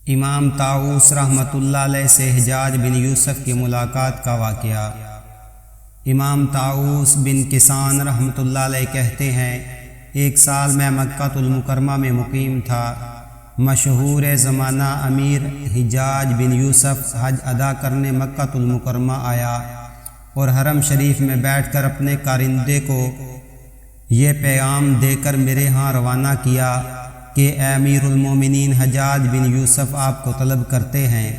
امام طاؤوس رحمۃ اللہ علیہ سے حجاج بن یوسف کی ملاقات کا واقعہ۔ امام طاؤوس بن کیسان رحمۃ اللہ علیہ کہتے ہیں، ایک سال میں مکہ المکرمہ میں مقیم تھا۔ مشہور زمانہ امیر حجاج بن یوسف حج ادا کرنے مکہ المکرمہ آیا اور حرم شریف میں بیٹھ کر اپنے کارندے کو یہ پیغام دے کر میرے ہاں روانہ کیا کہ اے امیر المومنین حجاج بن یوسف آپ کو طلب کرتے ہیں۔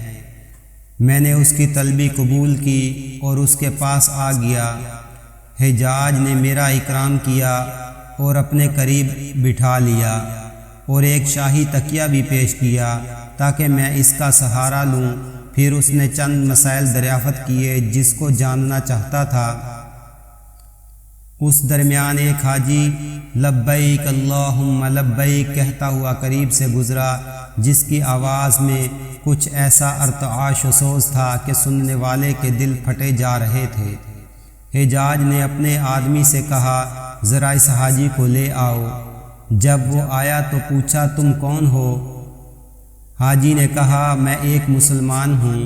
میں نے اس کی طلبی قبول کی اور اس کے پاس آ گیا۔ حجاج نے میرا اکرام کیا اور اپنے قریب بٹھا لیا اور ایک شاہی تکیہ بھی پیش کیا تاکہ میں اس کا سہارا لوں۔ پھر اس نے چند مسائل دریافت کیے جس کو جاننا چاہتا تھا۔ اس درمیان ایک حاجی لبیک اللہم لبیک کہتا ہوا قریب سے گزرا، جس کی آواز میں کچھ ایسا ارتعاش و سوز تھا کہ سننے والے کے دل پھٹے جا رہے تھے۔ حجاج نے اپنے آدمی سے کہا، ذرا اس حاجی کو لے آؤ۔ جب وہ آیا تو پوچھا، تم کون ہو؟ حاجی نے کہا، میں ایک مسلمان ہوں۔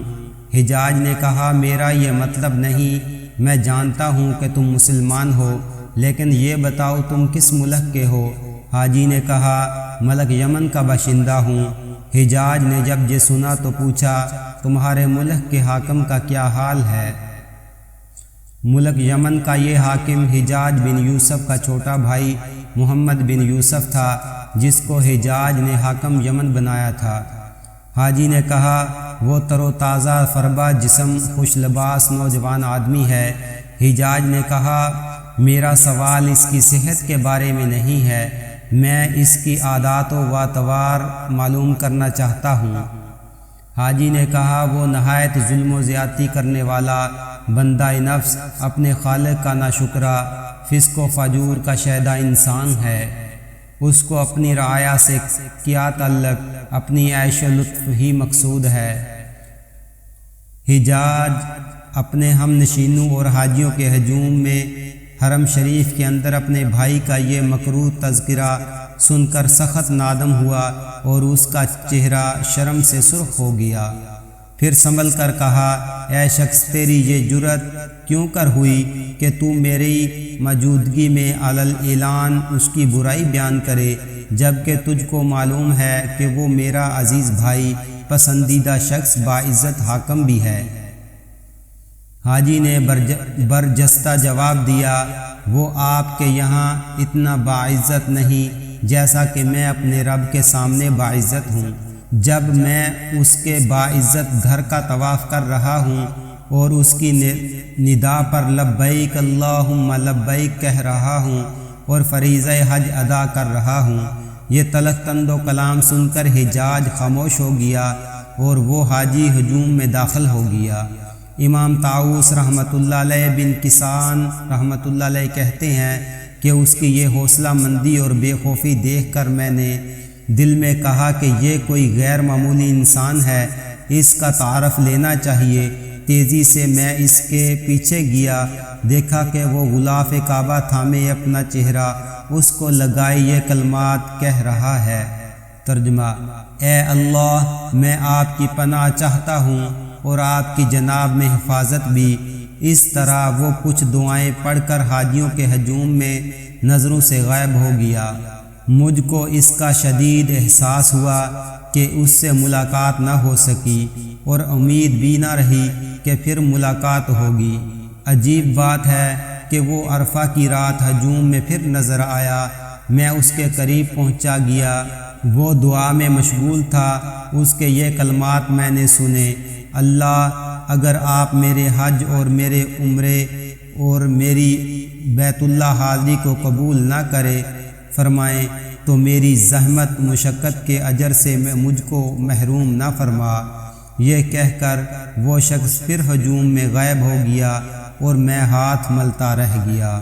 حجاج نے کہا، میرا یہ مطلب نہیں، میں جانتا ہوں کہ تم مسلمان ہو، لیکن یہ بتاؤ تم کس ملک کے ہو؟ حاجی نے کہا، ملک یمن کا باشندہ ہوں۔ حجاج نے جب یہ سنا تو پوچھا، تمہارے ملک کے حاکم کا کیا حال ہے؟ ملک یمن کا یہ حاکم حجاج بن یوسف کا چھوٹا بھائی محمد بن یوسف تھا، جس کو حجاج نے حاکم یمن بنایا تھا۔ حاجی نے کہا، وہ تر و تازہ فربا جسم خوش لباس نوجوان آدمی ہے۔ حجاج نے کہا، میرا سوال اس کی صحت کے بارے میں نہیں ہے، میں اس کی عادات و اطوار معلوم کرنا چاہتا ہوں۔ حاجی نے کہا، وہ نہایت ظلم و زیادتی کرنے والا، بندہ نفس، اپنے خالق کا ناشکرا، فسق و فجور کا شیدا انسان ہے۔ اس کو اپنی رعایا سے کیا تعلق، اپنی عیش و لطف ہی مقصود ہے۔ حجاج اپنے ہم نشینوں اور حاجیوں کے ہجوم میں حرم شریف کے اندر اپنے بھائی کا یہ مکروہ تذکرہ سن کر سخت نادم ہوا اور اس کا چہرہ شرم سے سرخ ہو گیا۔ پھر سنبھل کر کہا، اے شخص، تیری یہ جرأت کیوں کر ہوئی کہ تو میری موجودگی میں علل اعلان اس کی برائی بیان کرے، جبکہ تجھ کو معلوم ہے کہ وہ میرا عزیز بھائی، پسندیدہ شخص، باعزت حاکم بھی ہے۔ حاجی نے برجستہ جواب دیا، وہ آپ کے یہاں اتنا باعزت نہیں جیسا کہ میں اپنے رب کے سامنے باعزت ہوں۔ جب میں اس کے باعزت گھر کا طواف کر رہا ہوں اور اس کی ندا پر لبیک اللہم لبیک کہہ رہا ہوں اور فریضہ حج ادا کر رہا ہوں، یہ تلخ طنز و کلام سن کر حجاج خاموش ہو گیا اور وہ حاجی ہجوم میں داخل ہو گیا۔ امام طاؤوس رحمۃ اللہ علیہ بن کیسان رحمۃ اللہ علیہ کہتے ہیں کہ اس کی یہ حوصلہ مندی اور بے خوفی دیکھ کر میں نے دل میں کہا کہ یہ کوئی غیر معمولی انسان ہے، اس کا تعارف لینا چاہیے۔ تیزی سے میں اس کے پیچھے گیا، دیکھا کہ وہ غلاف کعبہ تھامے اپنا چہرہ اس کو لگائے یہ کلمات کہہ رہا ہے۔ ترجمہ، اے اللہ، میں آپ کی پناہ چاہتا ہوں اور آپ کی جناب میں حفاظت بھی۔ اس طرح وہ کچھ دعائیں پڑھ کر حاجیوں کے ہجوم میں نظروں سے غائب ہو گیا۔ مجھ کو اس کا شدید احساس ہوا کہ اس سے ملاقات نہ ہو سکی اور امید بھی نہ رہی کہ پھر ملاقات ہوگی۔ عجیب بات ہے کہ وہ عرفہ کی رات ہجوم میں پھر نظر آیا۔ میں اس کے قریب پہنچا گیا، وہ دعا میں مشغول تھا۔ اس کے یہ کلمات میں نے سنے، اللہ، اگر آپ میرے حج اور میرے عمرے اور میری بیت اللہ حاضری کو قبول نہ کرے فرمائیں تو میری زحمت مشقت کے اجر سے مجھ کو محروم نہ فرما۔ یہ کہہ کر وہ شخص پھر ہجوم میں غائب ہو گیا اور میں ہاتھ ملتا رہ گیا۔